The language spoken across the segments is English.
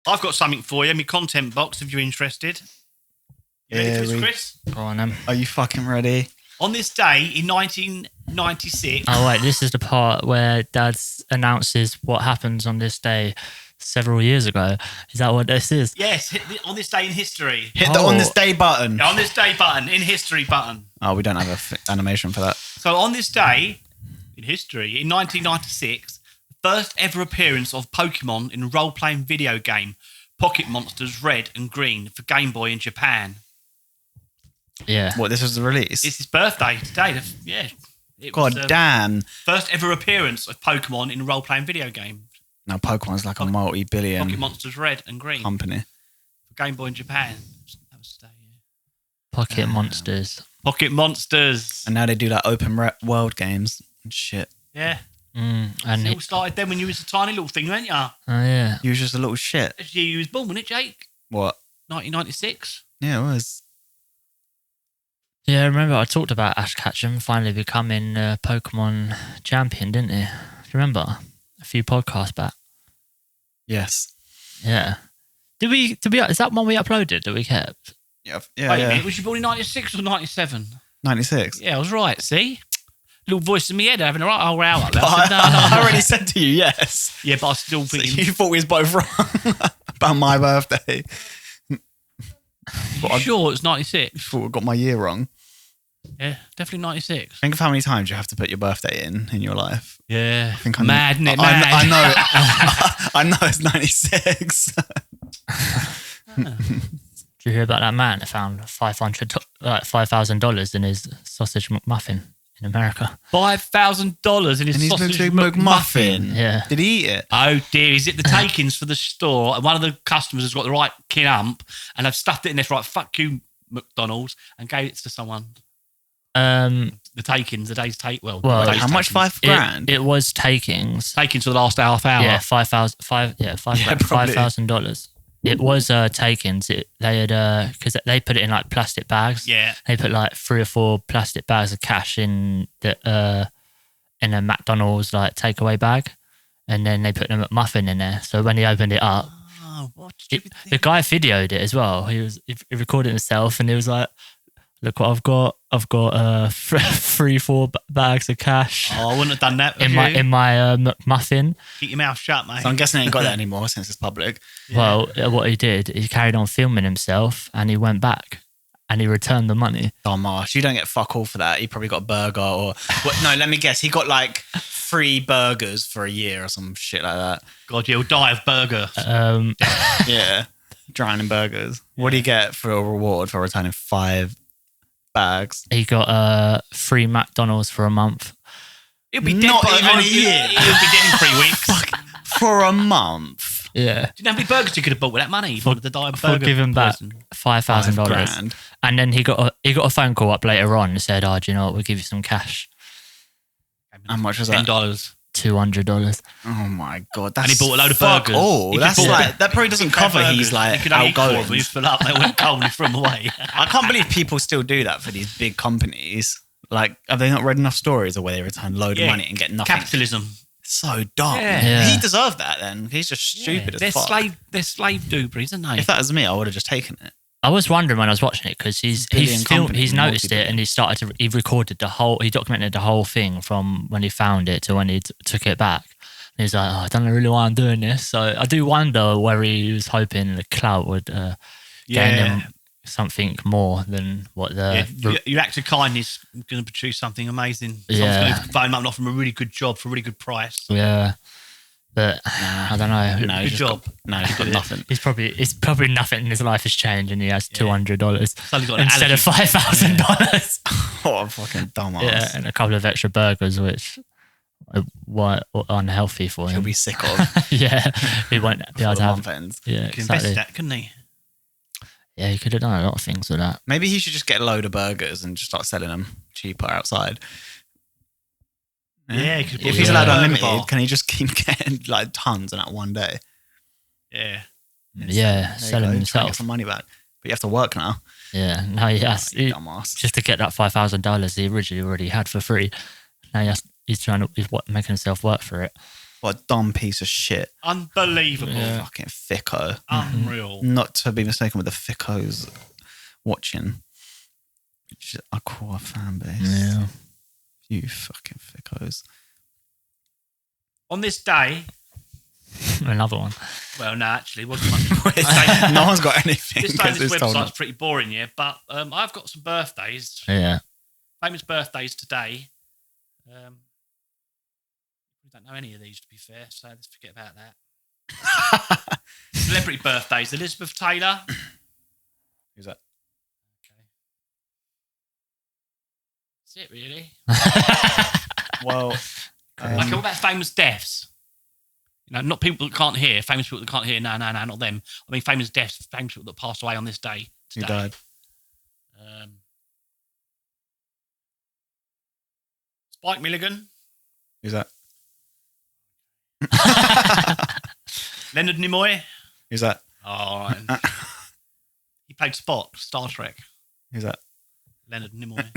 I've got something for you, my content box, if you're interested. You ready for this, Chris? Go on, then. Are you fucking ready? On this day in 1996... Oh, wait, this is the part where Dad announces what happens on this day several years ago. Is that what this is? Yes, on this day in history. Hit the on this day button. On this day button, in history button. Oh, we don't have an animation for that. So on this day in history, in 1996, the first ever appearance of Pokemon in a role-playing video game, Pocket Monsters Red and Green for Game Boy in Japan. Yeah. What, this was the release? It's his birthday today. Yeah. God damn. First ever appearance of Pokemon in a role-playing video game. Now Pokemon's like a multi-billion Pocket Monsters Red and Green company. For Game Boy in Japan. That was today, yeah. Pocket Monsters. Pocket Monsters. And now they do like open world games and shit. Yeah. And it all started then when you was a tiny little thing, weren't you? Oh, yeah. You was just a little shit. That's the year you was born, wasn't it, Jake? What? 1996. Yeah, it was. Yeah, I remember I talked about Ash Ketchum finally becoming Pokemon champion, didn't he? Do you remember? A few podcasts back. Yes. Yeah. Is that one we uploaded that we kept? Yeah. Wait a minute, was you born in 96 or 97? 96. Yeah, I was right, see? Little voice in my head having a right old row up there. I already said to you, yes. Yeah, but I still think... So you thought we was both wrong about my birthday. You sure it's 96? I thought I got my year wrong. Yeah, definitely 96. Think of how many times you have to put your birthday in your life. Yeah. I think I'm mad, isn't it? Mad. I know. I know it's 96. Did you hear about that man that found $5,000 in his sausage McMuffin in America? $5,000 in his sausage McMuffin. Yeah. Did he eat it? Oh dear, is it the takings for the store? And one of the customers has got the right kinump and they've stuffed it in there, right, fuck you, McDonald's, and gave it to someone. The takings, the day's take. Well, how much? $5,000? It was takings. Takings for the last half hour. Yeah, $5,000. It was takings. They had because they put it in like plastic bags. Yeah, they put like 3 or 4 plastic bags of cash in a McDonald's like takeaway bag, and then they put the McMuffin in there. So when he opened it up, the guy videoed it as well. He recorded himself, and he was like, "Look what I've got! I've got 3, 4 bags of cash." Oh, I wouldn't have done that in my McMuffin. Keep your mouth shut, mate. So I'm guessing he ain't got that anymore since it's public. Yeah. Well, what he did, he carried on filming himself, and he went back and he returned the money. Dumbass, you don't get fuck all for that. He probably got a burger or no. Let me guess, he got like 3 burgers for a year or some shit like that. God, you'll die of burger. Yeah, drowning burgers. What do you get for a reward for returning 5 bags? He got free McDonald's for a month. It'll be dead Not by even a year. It'll be dead in 3 weeks. For a month. Yeah. Do you know how many burgers you could have bought with that money? For giving back $5,000, and then he got a phone call up later on and said, "Oh, do you know what? We'll give you some cash." How much was that? $10. $200. Oh my god! That's and he bought a load of burgers. Oh, that's like that probably doesn't cover his like outgoing. He fill up, they went cold and threw them away. I can't believe people still do that for these big companies. Like, have they not read enough stories of where they return a load of money and get nothing? Capitalism. So dumb. Yeah. He deserved that then. He's just stupid as fuck. They're slave dubries, aren't they? If that was me, I would have just taken it. I was wondering when I was watching it because he's noticed it and he documented the whole thing from when he found it to when he took it back. And he's like, "Oh, I don't really why I'm doing this." So I do wonder where he was hoping the clout would gain him something more than what the... Your act of kindness is going to produce something amazing. Yeah. Someone's going to phone him up and offer him a really good job for a really good price. Yeah. But I don't know. No, good job. He's got nothing. It's probably nothing in his life has changed, and he has $200 instead of $5,000. What a fucking dumbass. Yeah, and a couple of extra burgers, which were unhealthy for him. He'll be sick of. Yeah, he won't be able to have. He Yeah, could invest in that, couldn't he? Yeah, he could have done a lot of things with that. Maybe he should just get a load of burgers and just start selling them cheaper outside. Yeah, if he's allowed unlimited, can he just keep getting like tons in that one day? Yeah. Yeah, selling himself. Get some money back. But you have to work now. Yeah, now he has. Dumbass. Just to get that $5,000 he originally already had for free. Now he's making himself work for it. What a dumb piece of shit. Unbelievable. Yeah. Fucking thicko. Unreal. Not to be mistaken with the thickos watching. Which I call a fan base. Yeah. You fucking thickos. On this day, Another one. well, no, actually, it wasn't much. No one's got anything. This day, this 'cause it's told website's us. pretty boring, yeah, but I've got some birthdays, Yeah. famous birthdays today. We don't know any of these, to be fair, so let's forget about that. Celebrity birthdays: Elizabeth Taylor. Who's that? Okay, that's it, really. Well, Okay, what about famous deaths? You know, not people that can't hear, famous people that can't hear. No, not them. I mean, famous deaths, famous people that passed away on this day. who Today. died? Spike Milligan, Who's that? Leonard Nimoy. Who's that? Oh, and he played Spock, Star Trek. Who's that? Leonard Nimoy.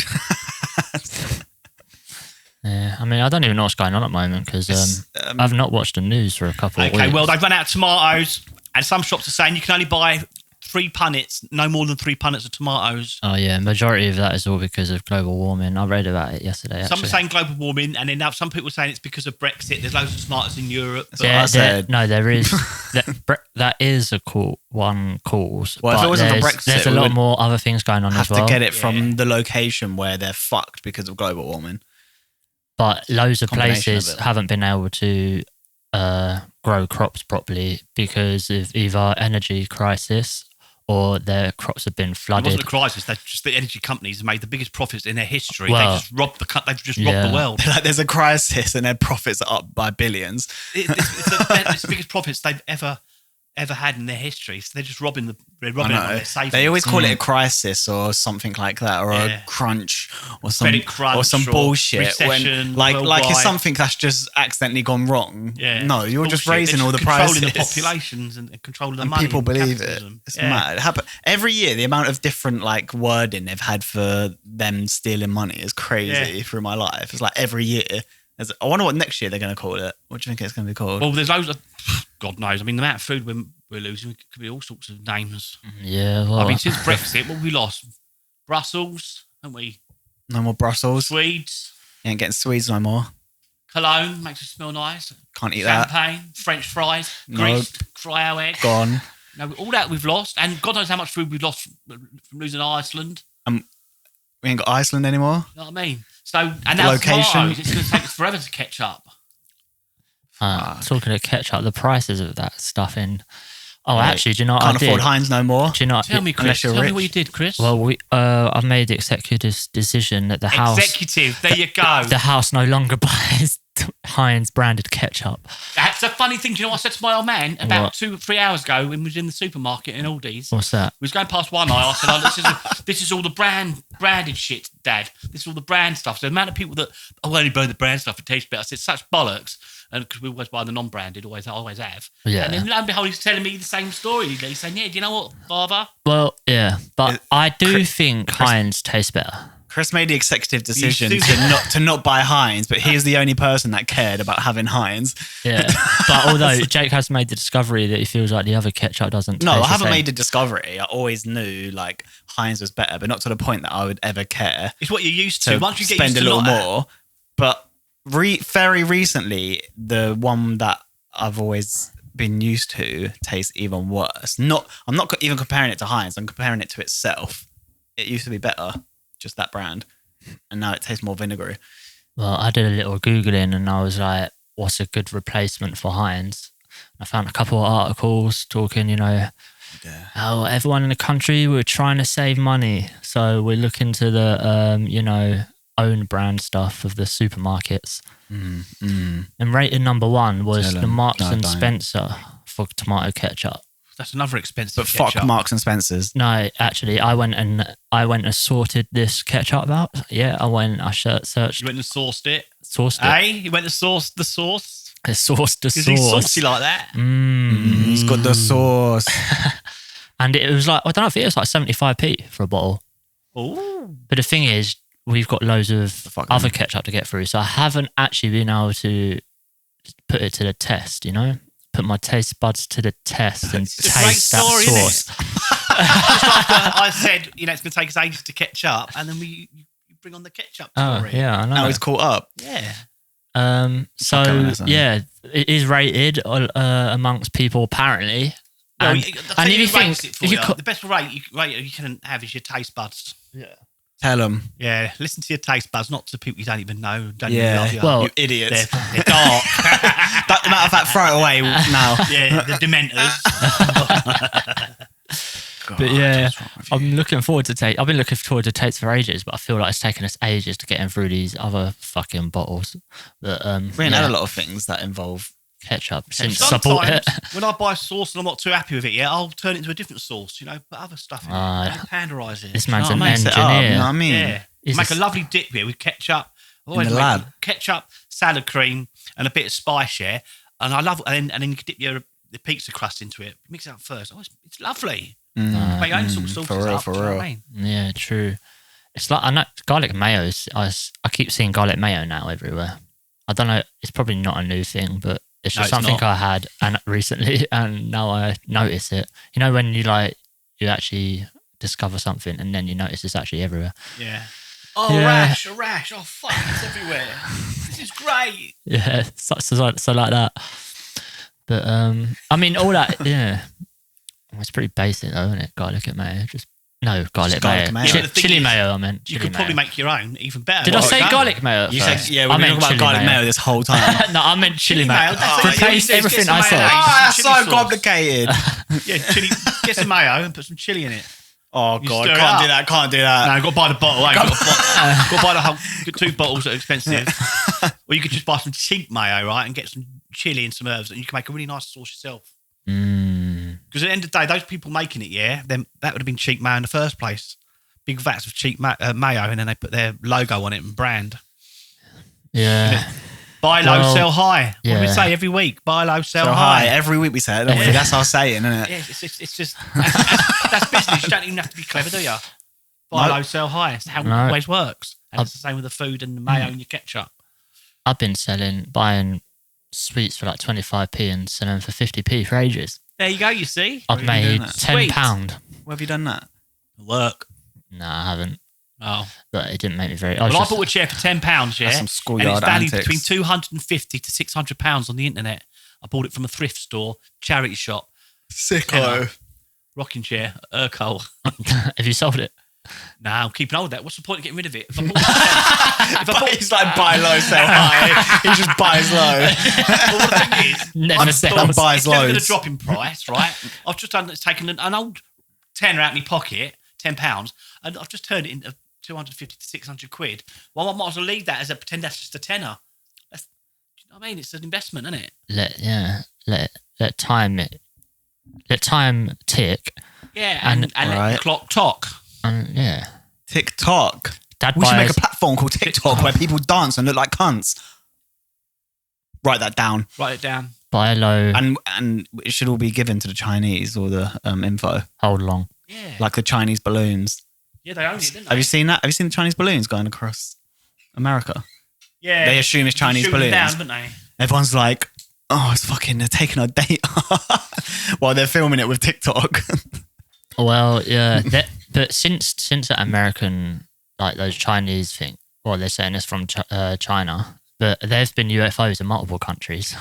Yeah. I mean, I don't even know what's going on at the moment because I've not watched the news for a couple of weeks. Okay, well, they've run out of tomatoes, and some shops are saying you can only buy 3 punnets, no more than 3 punnets of tomatoes. Oh, yeah. Majority of that is all because of global warming. I read about it yesterday, Some actually. are saying global warming, and then now some people are saying it's because of Brexit. There's loads of tomatoes in Europe. But what I said. No, there is. that is a one cause. Well, if but it wasn't for there's- Brexit, there's a we lot would more other things going on have as well. to get it Yeah. from the location where they're fucked because of global warming. But loads of Combination places of it. haven't been able to grow crops properly because of either energy crisis or their crops have been it flooded. wasn't a crisis. They've just the energy companies have made the biggest profits in their history. Well, They've just robbed robbed yeah. the world. Like there's a crisis and their profits are up by billions. It's the biggest profits they've ever had in their history. So they're just robbing I it on know. their savings. They always call it a crisis or something like that, or Yeah. a crunch, or some Credit crunch or some or bullshit. recession Like it's worldwide. something that's just accidentally gone wrong. Yeah. No, you're just Bullshit. raising They're all the controlling prices. the populations and controlling the And money. people believe capitalism. it. It's Yeah. mad. It happen every year. The amount of different like wording they've had for them stealing money is crazy through my life. It's like every year. I wonder what next year they're going to call it. What do you think it's going to be called? Well, there's loads of God knows. I mean, the amount of food we're losing could be all sorts of names. Yeah, well, I mean, since Brexit, what have we lost? Brussels, haven't we? No more Brussels. Swedes, You ain't getting Swedes no more. cologne makes it smell nice. Can't eat that. Champagne, French fries, Nope. greased fry-out egg. Gone. No, all that we've lost, and God knows how much food we've lost from losing Iceland. We ain't got Iceland anymore. You know what I mean? So, and now Location. tomatoes, it's going to take us forever to catch up. talking of ketchup, the prices of that stuff in. Oh, Right. actually, do you know what Can't I did? afford Heinz no more. Do you know? Tell me, Chris. Unless you're Tell me rich. what you did, Chris. Well, I've made the executive decision that the house, Executive. There you go. the house no longer buys Heinz branded ketchup. That's a funny thing. Do you know what I said to my old man about What? 2 or 3 hours ago when we was in the supermarket in Aldi's? What's that? We was going past one aisle. I said, this is all the branded shit, Dad. This is all the brand stuff. So the amount of people that, only buy the brand stuff, it tastes better. I said, such bollocks. And because we always buy the non-branded, always have. Yeah. And then lo and behold, he's telling me the same story. He's saying, yeah, do you know what, Father? Well, yeah, but I do think Heinz tastes better. Chris made the executive decision do- to not buy Heinz, but he's the only person that cared about having Heinz. Yeah, but although Jake has made the discovery that he feels like the other ketchup doesn't. No, taste I the haven't same. made a discovery. I always knew like Heinz was better, but not to the point that I would ever care It's what you're used to to. Once you get spend used a to little not- more. But very recently, the one that I've always been used to tastes even worse. I'm not even comparing it to Heinz. I'm comparing it to itself. It used to be better, just that brand, and now it tastes more vinegary. Well, I did a little Googling and I was like, what's a good replacement for Heinz? I found a couple of articles talking, how everyone in the country, we're trying to save money. So we're looking to the, own brand stuff of the supermarkets. And rated number 1 was Tell the 'em. Marks No, and don't. Spencer for tomato ketchup. That's another expensive But ketchup. fuck Marks and Spencers. No, actually, I went and sorted this ketchup out. Yeah, I searched, You went and sourced it. sourced it. Hey, you went and sourced the sauce. I sourced the Is he sauce. saucy like that? He's got the sauce. And it was like, I don't know if it was like 75p for a bottle. Oh, But the thing is, we've got loads of fuck other them. ketchup to get through. So I haven't actually been able to put it to the test, you know? Put my taste buds to the test and It's a great taste that story, isn't it? sauce. Just after I said, it's going to take us ages to catch up, and then you bring on the ketchup story. Oh, yeah, I know. Now he's caught up. Yeah. So, Okay, yeah, it is rated amongst people, apparently. Well, And if you think... if you the best rate you can have is your taste buds. Tell him. Yeah, listen to your taste buds, not to people you don't even know. Don't Yeah. even love you. Well, You idiots. They're dark. Matter of fact, throw it away now. Yeah, the Dementors. God, But yeah, what's wrong with you? I'm looking forward to Tate. I've been looking forward to Tate's for ages, but I feel like it's taken us ages to get in through these other fucking bottles. But We ain't had a lot of things that involve. ketchup since I bought Sometimes it. when I buy sauce and I'm not too happy with it yet, I'll turn it into a different sauce, put other stuff in it, panderise it. This you know man's what an I mean? Mix it up, you know what engineer. I mean? Yeah. Is Make this- a lovely dip here with ketchup. I've always In the made lab. ketchup, salad cream, and a bit of spice, yeah. And I love, and then you can dip the pizza crust into it. Mix it up first. Oh, it's lovely. Make your own sort of sauces for real, up, for do you know real. what I mean? Yeah, true. It's like I know garlic mayo. I keep seeing garlic mayo now everywhere. I don't know. It's probably not a new thing, but it's No, just it's something not. I had and recently, and now I notice it. You know when you actually discover something, and then you notice it's actually everywhere. Yeah. Oh, Yeah. a rash. Oh, fuck, it's everywhere. This is great. Yeah, so like that. But I mean, all that. Yeah, it's pretty basic though, isn't it? Garlic mayo, garlic garlic mayo. mayo. Yeah, but the thing Chili is, mayo. I meant. You chili could probably mayo. make your own even better. Did I Well, say go. garlic mayo? at You first? said, yeah, I we've been meant talking about chili garlic mayo this whole time. No, I meant chili mayo. That's it. Replace Get everything some I said. mayonnaise. Ah, Chili so sauce. complicated. Yeah, chili. Get some mayo and put some chili in it. Oh, You God, stir it can't up. do that, can't do No, that. I've got to buy the bottle. Got to buy the whole 2 bottles that are expensive. Or you could just buy some cheap mayo, right, and get some chili and some herbs, and you can make a really nice sauce yourself. Because at the end of the day, those people making it, then that would have been cheap mayo in the first place. Big vats of cheap mayo, and then they put their logo on it and brand. Yeah. Buy low, Well, sell high. What do we yeah. say every week? Buy low, sell So high. high. Every week we say it, don't we? Yeah. That's our saying, isn't it? Yeah, it's just that's business. You don't even have to be clever, do you? Buy No. low, sell high. It's how it No. always works. And it's the same with the food and the mayo and your ketchup. I've been buying sweets for like 25p and selling them for 50p for ages. There you go. You see, I've Where are you doing made that? £10. Where have you done that? work. No, I haven't. Oh, But it didn't make me very... well, I bought a chair for £10. Yeah, That's some and it's schoolyard valued antics. between £250 to £600 on the internet. I bought it from a thrift store, charity shop, Sicko. rocking chair, Urkel. Have you sold it? Nah, I'm keeping hold of that. What's the point of getting rid of it? If I bought it if I bought He's like, buy low, sell high. He just buys low. well, the thing is, Never I've sells. thought Buys it's never going to loads. drop in price, right? I've just taken an old tenner out of my pocket, £10, and I've just turned it into 250 to 600 quid. Well, I might as well leave that as a pretend that's just a tenner. Do you know what I mean? It's an investment, isn't it? Let time tick. Yeah, and let Right. the clock talk. And yeah. TikTok. Dad We should make buys... a platform called TikTok where people dance and look like cunts. Write that down. Write it down. buy low, And it should all be given to the Chinese or the info. hold long. Yeah. Like the Chinese balloons. Yeah, they own it, didn't Have they? you seen that? Have you seen the Chinese balloons going across America? Yeah. They assume it's Chinese Shoot them balloons. down, haven't they? Everyone's like, oh, it's fucking, they're taking our data while they're filming it with TikTok. Well, yeah, but since that American, like those Chinese thing, well, they're saying it's from China, but there's been UFOs in multiple countries.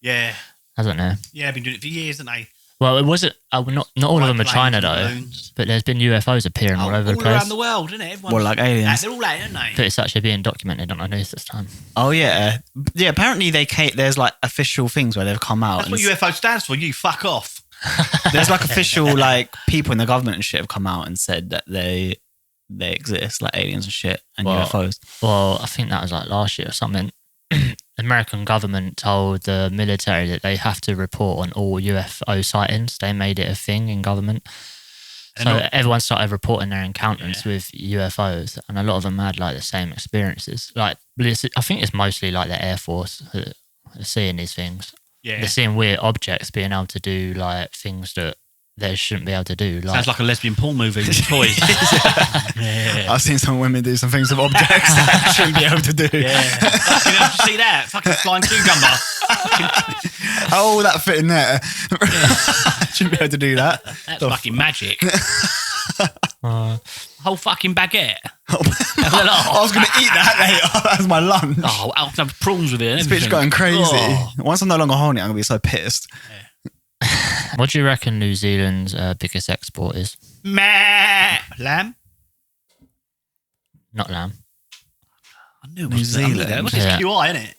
Yeah. I don't know. Yeah, they've been doing it for years, haven't they? Well, it wasn't. Not all of them are China though. Balloons. But there's been UFOs appearing all over the place. around the world, isn't it? Everyone's, Well, like aliens. They're all out, aren't they? But it's actually being documented on the news this time. Oh, yeah. Yeah, apparently there's like official things where they've come out. That's what UFO stands for. You fuck off. There's like official like people in the government and shit have come out and said that they exist, like aliens and shit and Well, UFOs. Well, I think that was like last year or something. The American government told the military that they have to report on all UFO sightings. They made it a thing in government. So everyone started reporting their encounters with UFOs, and a lot of them had like the same experiences. Like, I think it's mostly like the Air Force that are seeing these things. Yeah. They're seeing weird objects being able to do like things that they shouldn't be able to do. Sounds like a lesbian porn movie with toys. Yeah. I've seen some women do some things with objects that I shouldn't be able to do. Yeah. Fucking hell, did you see that? Fucking flying cucumber. How will that fit in there? Shouldn't be able to do that. That's fucking magic. Uh, Whole fucking baguette. I was going to eat that later. That's my lunch. Oh, I'll have prawns with it. And This bitch everything. going crazy. Oh. Once I'm no longer horny, I'm going to be so pissed. what do you reckon New Zealand's biggest export is? Meh. Lamb? Not lamb. I knew it New was Zealand. What's this Yeah. QI, innit?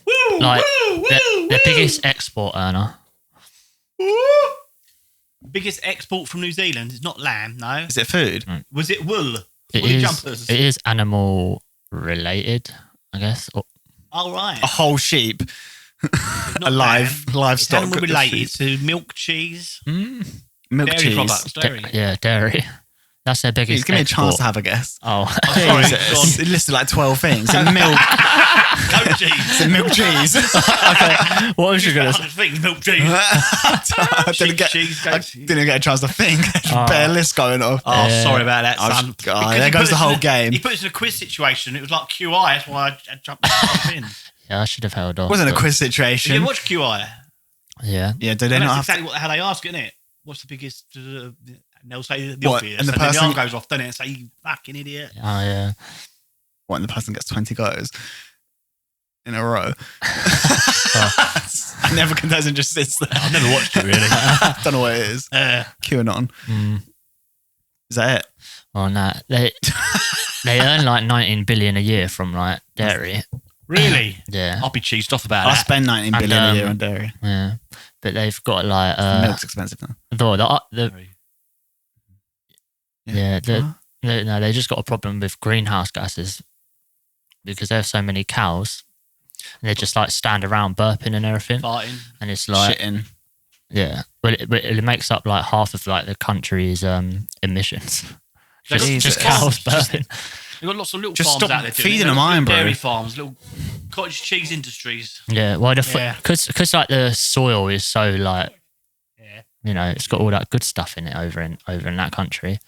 Woo, Like woo, the woo. biggest export earner. Woo. Biggest export from New Zealand is not lamb, no. Is it food? Was it wool? It Woolly is. jumpers. It is animal related, I guess. Or, All right. A whole sheep. It's not live lamb. livestock. It's animal related to milk, cheese, Milk dairy cheese. products, dairy. dairy. That's their biggest. Please give me a export. chance to have a guess. Oh, Sorry, Jesus. go It listed like 12 things. And milk. Goat cheese. and milk cheese. what was you gonna say? 100 things, milk cheese. I Sheep cheese, I goat cheese. didn't get a chance to think. Bare list going off. Oh, Yeah. sorry about that, I was- son. God, Because there he goes put the us whole in a- game. He put us in a quiz situation. It was like QI. That's why I jumped in. Yeah, I should have held on. It wasn't a but- quiz Did situation. you watch QI? Yeah. Yeah, did they And not that's have exactly how they ask, isn't it? What's the biggest? And they'll say the What, obvious, and the and then the person- arm goes off, doesn't it? And say, "You fucking idiot." Oh yeah. what, and the person gets 20 goes in a row? And the other contestant just sits there. I've never watched it really. Don't know what it is. QAnon. Mm. Is that it? Well, no, they earn like 19 billion a year from like dairy. Really? Yeah, I'll be cheesed off about I that. spend 19 And, billion a year on dairy. yeah. But they've got like Milk's expensive now. No, they just got a problem with greenhouse gases because they have so many cows. And they just like stand around burping and everything, Farting. and it's like Shitting. yeah, but it makes up like half of like the country's emissions. Jesus. Just cows Just- burping. We've got lots of little Just farms stop out there. doing feeding it. them Little iron, bro. Dairy farms, little cottage cheese industries. Yeah, well, Yeah. because like the soil is so like Yeah. you know it's got all that good stuff in it over in that country.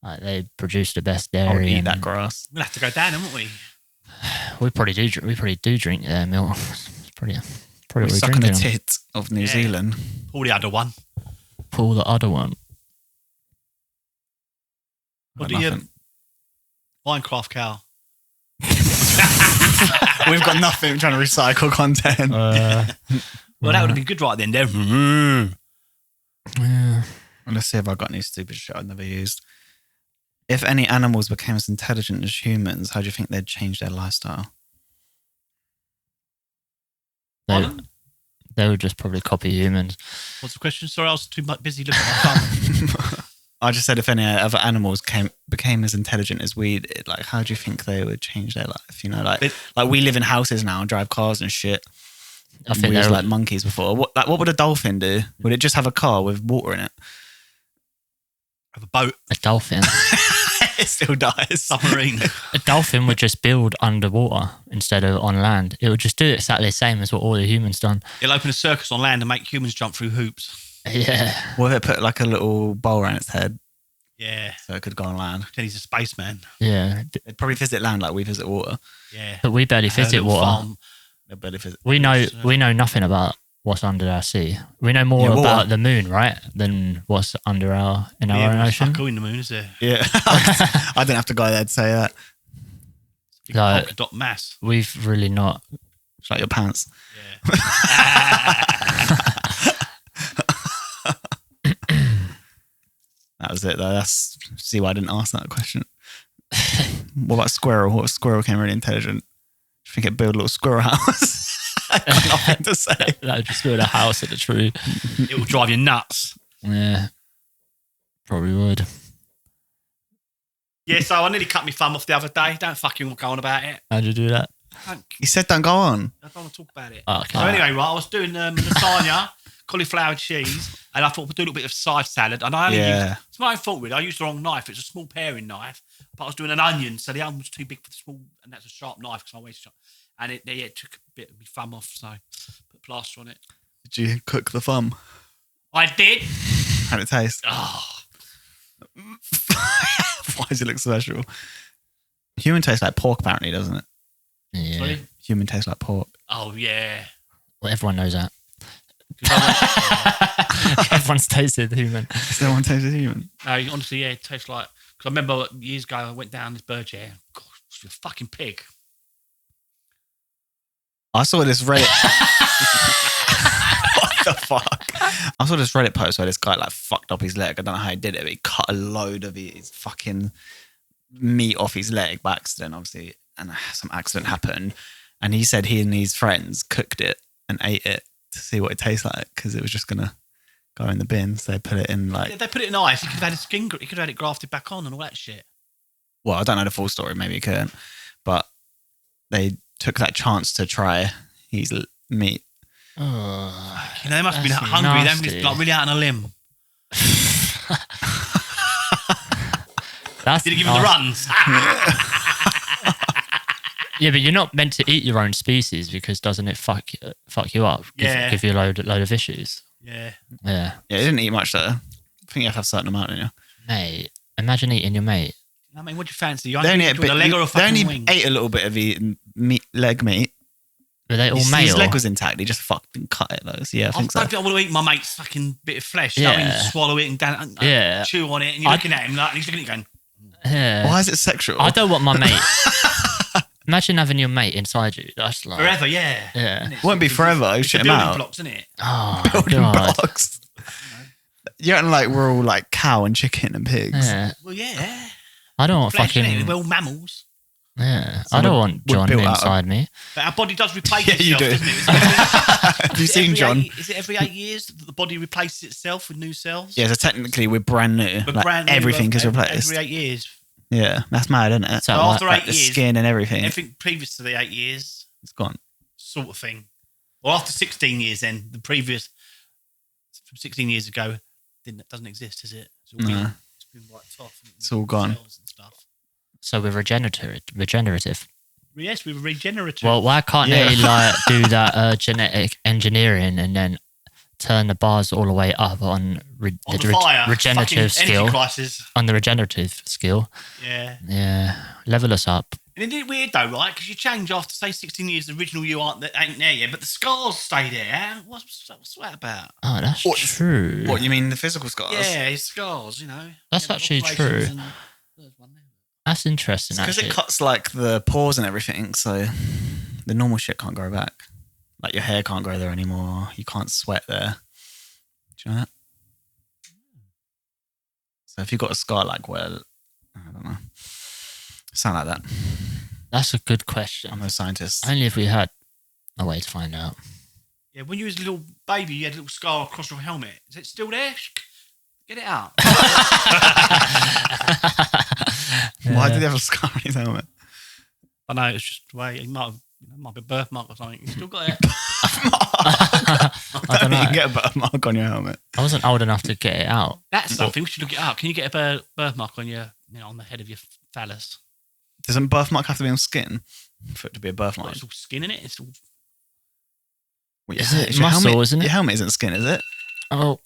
Like they produce the best I'll dairy. eat and that grass. We'll have to go down, haven't we? we probably do drink their milk. It's pretty We're what we stuck on the drinking. tit of New Yeah. Zealand. All the other one. Pull the other one. What Got do you nothing. Minecraft cow? We've got nothing. We're trying to recycle content. Well, that would have been good right then. There. Yeah. Well, let's see if I've got any stupid shit I've never used. If any animals became as intelligent as humans, how do you think they'd change their lifestyle? They would just probably copy humans. What's the question? Sorry, I was too busy looking at my phone. I just said if any other animals became as intelligent as we did, like how do you think they would change their life? You know, like we live in houses now and drive cars and shit. I think we was they're like monkeys before. What would a dolphin do? Would it just have a car with water in it? Have a boat, a dolphin. It still dies. submarine. A dolphin would just build underwater instead of on land. It would just do exactly the same as what all the humans done. It'll open a circus on land and make humans jump through hoops. Yeah. What if it put like a little bowl around its head Yeah. so it could go on land? Then he's a spaceman. Yeah. It'd probably visit land like we visit water. Yeah. But we barely Have a visit little water. farm. It'd barely visit. We know nothing about what's under our sea. We know more Yeah, water. about the moon, right, than what's under our own Yeah, ocean. fuck all in the moon, is there? Yeah, I didn't have to go there to say that. Big No. polka dot mass. We've really not. It's like your pants. Yeah. That was it though. That's see why I didn't ask that question. What about squirrel? What if squirrel came really intelligent? Do you think it'd build a little squirrel house? I got nothing to say. That would just build a house at the tree. It will drive you nuts. Yeah. Probably would. Yeah, so I nearly cut my thumb off the other day. Don't fucking go on about it. How'd you do that? He said don't go on. I don't want to talk about it. Oh, okay. So anyway, right, I was doing lasagna, cauliflower cheese, and I thought we'd do a little bit of side salad. And I only Yeah. used, it's my own fault really. I used the wrong knife. It's a small paring knife, but I was doing an onion, so the onion was too big for the small, and that's a sharp knife because I always sharp. And it took a bit of my thumb off, so put plaster on it. Did you cook the thumb? I did. How it tastes. Oh, Why does it look special? Human tastes like pork, apparently, doesn't it? Yeah. sorry. Human tastes like pork. Oh yeah. Well, everyone knows that. 'Cause I went- Everyone's tasted human. Does everyone taste human? No, honestly, yeah, it tastes like. Because I remember years ago, I went down this bird chair. God, it's a fucking pig. I saw this Reddit. What the fuck? I saw this Reddit post where this guy like fucked up his leg. I don't know how he did it, but he cut a load of his fucking meat off his leg by accident, obviously, and some accident happened. And he said he and his friends cooked it and ate it to see what it tastes like because it was just gonna go in the bin. So they put it in Yeah, they put it in ice. You could have had a skin. You could have had it grafted back on and all that shit. well, I don't know the full story. Maybe you couldn't, but they took that chance to try his meat. Oh, You know, they must have been That's hungry. They nasty. must like really out on a limb. that's Did he give him the nasty. runs? Yeah, but you're not meant to eat your own species because doesn't it fuck you up? Yeah. Give you a load of issues. Yeah. Yeah, Yeah, he didn't eat much though. I think you have to have a certain amount in you. mate. Imagine eating your mate. I mean, what do you fancy? You They only, a leg or a they fucking only wing? ate a little bit of meat, leg meat. Were they all His male? leg was intact. He just fucking cut it though. So yeah, I I think don't so. think I want to eat my mate's fucking bit of flesh. You know what I mean? Yeah. Swallow it and Yeah. chew on it, and you're looking at him like, and he's looking at you going, Yeah. Why is it sexual? I don't want my mate. Imagine having your mate inside you. That's like forever, yeah. Yeah. Isn't Won't be forever. You It's shit the him building out. blocks, isn't it? Oh Building god. blocks. You're acting like we're all like cow and chicken and pigs. Yeah. Well, yeah. I don't want Flesh, innit? fucking. We're all mammals. Yeah. So I don't we're- want we're John built out of- inside me. But our body does replace Yeah, you itself, do. doesn't it? Is it Have you seen John? Is it every 8 years that the body replaces itself with new cells? Yeah, so technically we're brand new. We're Like, brand new, everything is every replaced. 8 years. Yeah, that's mad, isn't it? So So what? after Like 8 the years, skin and everything. everything previous to the 8 years, It's gone. sort of thing. Or after 16 years, then the previous from 16 years ago doesn't exist, is it? It's all No. been, it's been wiped off. It's all gone. Cells and stuff. So we're regenerative. Yes, we were regenerative. Well, why can't Yeah. they like do that genetic engineering and then turn the bars all the way up on on the fire, regenerative fucking skill? energy crisis. On the regenerative skill, Yeah. yeah, level us up. And isn't it weird though, right? Because you change after say 16 years, the original you ain't there yet, but the scars stay there. What's that about? Oh, that's What- true. What, you mean the physical scars? Yeah, it's scars, you know. That's Yeah, actually operations true. and- there's one there. That's interesting. Because it Actually, cuts like the pores and everything, so the normal shit can't grow back. Like your hair can't grow there anymore. You can't sweat there. Do you know that? So if you've got a scar like where, I don't know, something like that. that's a good question. I'm no scientist. Only if we had a way to find out. Yeah, when you was a little baby, you had a little scar across your helmet. Is it still there? Get it out. Why did he have a scar on his helmet? I know it's just the way it might be a birthmark or something. You still got it. I don't You know. can get a birthmark on your helmet. I wasn't old enough to get it out. That's something we should look it up. Can you get a birthmark on your, on the head of your phallus? Doesn't birthmark have to be on skin for it to be a Well, birthmark? it's all skin in it. It's all. Well, Is it your muscle, helmet, isn't it? Your helmet isn't skin, is it? Oh,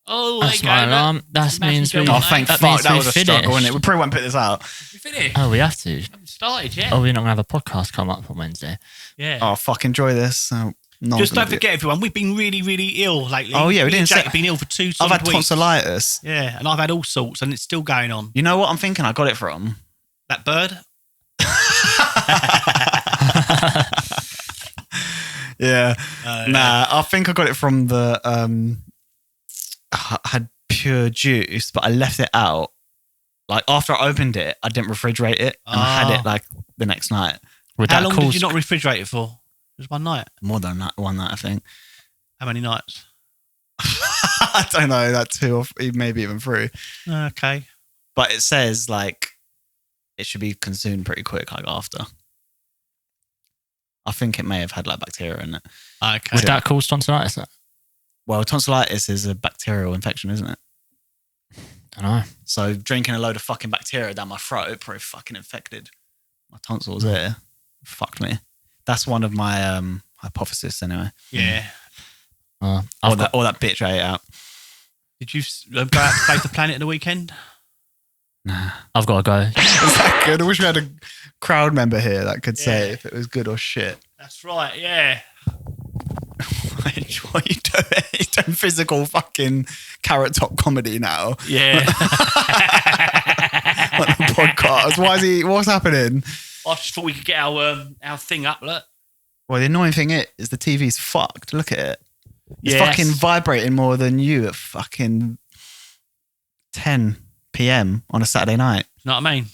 Oh, that's there you my go. alarm. That Imagine means we. doing Oh, that. thank that fuck. means That we was a struggle, finished. wasn't it? We probably won't put this out. We finished. Oh, we have to. Haven't started yet. Oh, we're not gonna have a podcast come up on Wednesday. Yeah. Oh, fuck, enjoy this. No one's Just gonna don't do it. forget, everyone, we've been really, really ill lately. Oh, yeah, we Me and didn't say- Jake have been ill for 2 I've solid had weeks. tonsillitis. Yeah, and I've had all sorts, and it's still going on. You know what I'm thinking I got it from? That bird. Yeah. Nah, I think I got it from the I had pure juice, but I left it out. Like after I opened it, I didn't refrigerate it, and I had it like the next night. Would How that long cause did you not refrigerate it for? Just one night. More than that, one night, I think. How many nights? I don't know, that 2 or maybe even 3. Okay. But it says like it should be consumed pretty quick, like after. I think it may have had like bacteria in it. Okay. would that cause tonsillitis? Well, tonsillitis is a bacterial infection, isn't it? I don't know. So drinking a load of fucking bacteria down my throat probably fucking infected my tonsils there. Fucked me. That's one of my hypotheses anyway. Yeah. I've Or got, that bitch I ate out. Did you go out to Save the Planet at the weekend? I've got to go. Is that good? I wish we had a crowd member here that could say if it was good or shit. That's right, yeah. What are you doing? He's doing physical fucking carrot top comedy now. Yeah. On the podcast. What's happening? I just thought we could get our thing up, look. Well, the annoying thing is the TV's fucked. Look at it. It's Yes. fucking vibrating more than you at fucking 10 p.m. on a Saturday night. You know what I mean?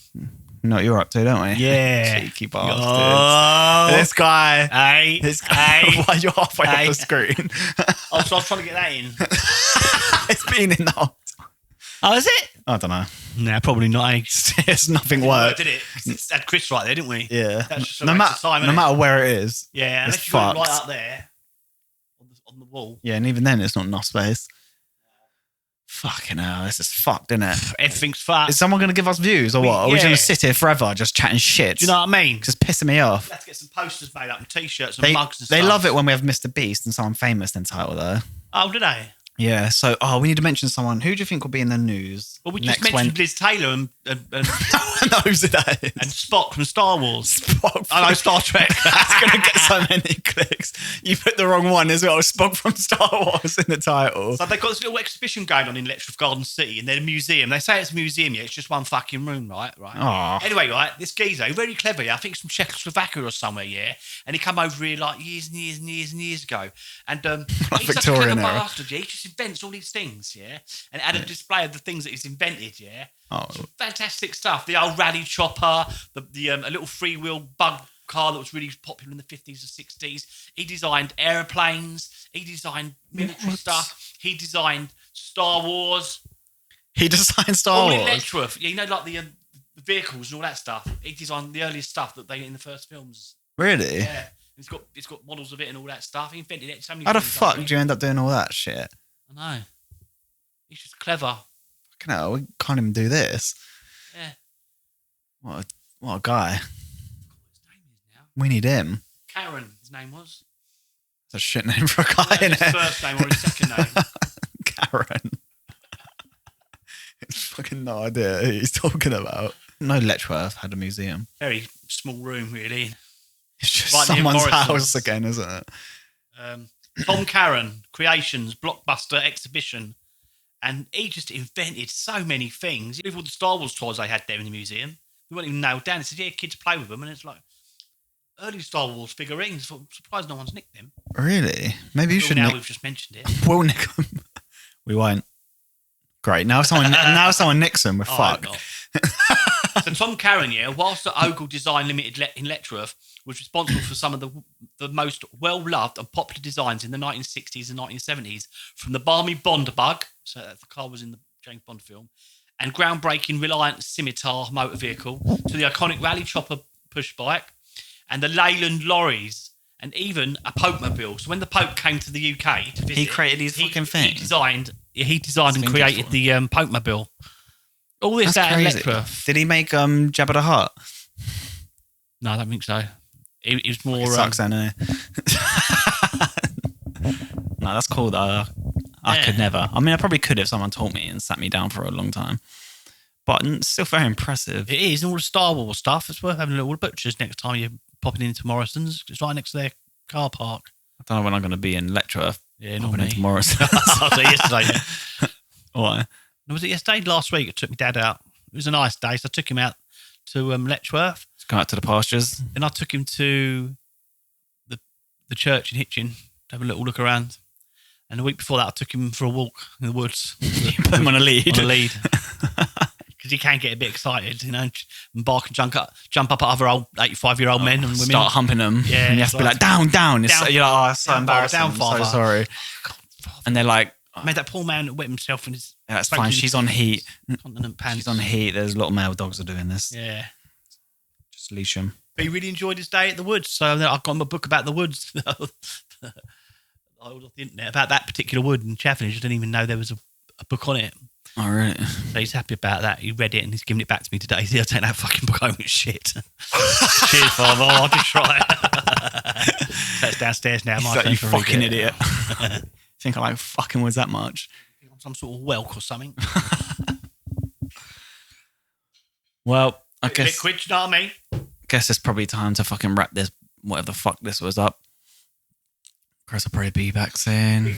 You know what you're up to, don't we? Yeah. Cheeky bastards. Oh. This guy. Hey. This guy. Hey. Why you're halfway Hey. off the screen? Oh, so I was trying to get that in. It's been in the hole. Oh, is it? I don't know. Nah, probably not. It's nothing worked. Did it? 'Cause it's had Chris right there, didn't we? Yeah. That's just a No, waste of time, no innit? matter where it is. Yeah, It's unless you got it right fucked. up there on the wall. Yeah, and even then it's not enough space. Fucking hell, this is fucked, isn't it? Everything's fucked. Is someone going to give us views or what? Are we yeah. going to sit here forever just chatting shit? Do you know what I mean? Just pissing me off. Let's get some posters made up and t-shirts and mugs and stuff. They love it when we have Mr. Beast and someone famous in title, though. Oh, do they? Yeah, so, we need to mention someone. Who do you think will be in the news? Well, we just next mentioned Liz Taylor and No one knows who that is. and Spock from Star Wars. Spock I know Star Trek. That's going to get so many clicks. You put the wrong one as well. Spock from Star Wars in the title. So they've got this little exhibition going on in Letchworth Garden City, and they're a museum. They say it's a museum, yeah, it's just one fucking room, right? Aw. Anyway, right, this geezer, very clever, yeah, I think it's from Czechoslovakia or somewhere, yeah, and he come over here like years and years and years and years ago, and he's such a Victorian clever era. bastard, yeah, he just invents all these things, yeah, and had a display of the things that he's invented, yeah. Oh, Fantastic stuff. The old rally chopper, a little freewheel bug car that was really popular in the 50s or 60s. He designed airplanes. He designed military stuff. He designed Star Wars. he designed Star All in Wars. Letchworth. Yeah, you know, like the vehicles and all that stuff. He designed the earliest stuff that they in the first films. Really? Yeah, it's got models of it and all that stuff. He invented it. So many How the things, fuck like do you end up doing all that shit? I know. He's just clever. Fucking hell, we can't even do this. Yeah. What a guy. His name is now We need him. Karen. His name was. That's a shit name for a guy, His innit? first name or his second name. Karen. It's fucking no idea who he's talking about. No, Letchworth had a museum. Very small room, really. It's just Right near someone's Morrison's. house again, isn't it? Tom Karen, Creations, Blockbuster Exhibition. And he just invented so many things. With all the Star Wars toys they had there in the museum, we weren't even nailed down. He said, yeah, kids play with them. And it's like early Star Wars figurines. I'm surprised no one's nicked them. Really? Maybe you Well, should now nick. we've just mentioned it. We'll nick them. We won't. Great. Now someone nicks them. We're Oh, I hope fucked. not. So Tom Karen, yeah, whilst at Ogle Design Limited in Letchworth, was responsible for some of the most well-loved and popular designs in the 1960s and 1970s, from the balmy Bond bug, so the car was in the James Bond film, and groundbreaking Reliant Scimitar motor vehicle, to the iconic Rally Chopper push bike, and the Leyland lorries, and even a Pope mobile. So when the Pope came to the UK to visit, He created these fucking things. He designed and created the Pope mobile. All this That's out in crazy. Letchworth. Did he make Jabba the Hutt? No, I don't think so. It was more. It sucks, then, innit? No, that's cool though. I could never. I mean, I probably could if someone taught me and sat me down for a long time. But it's still very impressive. It is, and all the Star Wars stuff. It's worth having a little butchers next time you're popping into Morrison's. It's right next to their car park. I don't know when I'm going to be in Letchworth. Yeah, not Popping me. into Morrison. I was there yesterday. Yeah. Why? Was it yesterday? Last week, I took my dad out. It was a nice day, so I took him out to Letchworth. Let's go out to the pastures. Then I took him to the church in Hitchin to have a little look around. And the week before that, I took him for a walk in the woods. You put him on a lead. On a lead. Because he can get a bit excited, you know, and bark and jump up at other old 85-year-old men and women. Start humping them. Yeah, And you have to be like, down. It's Down. so, you're like, oh, it's so Down, embarrassing. down, I'm father. so sorry. And they're like, Made that poor man wet himself in his yeah, it's fine. She's on heat. continent pants. She's on heat. There's a lot of male dogs are doing this. Yeah. Just leash them. But he really enjoyed his day at the woods. So then I got him a book about the woods. I was off the internet about that particular wood in Chaffinage. I didn't even know there was a book on it. Oh, really? So he's happy about that. He read it and he's giving it back to me today. He said, I'll take that fucking book home. It's shit. Cheers, Father. Oh, I'll just try it. That's downstairs now. He's My like, turn you to read fucking it. idiot. Think I like fucking woods that much? I'm some sort of whelk or something. Well, I Liquid, guess you know what I mean? it's probably time to fucking wrap this, whatever the fuck this was up. Chris will probably be back soon.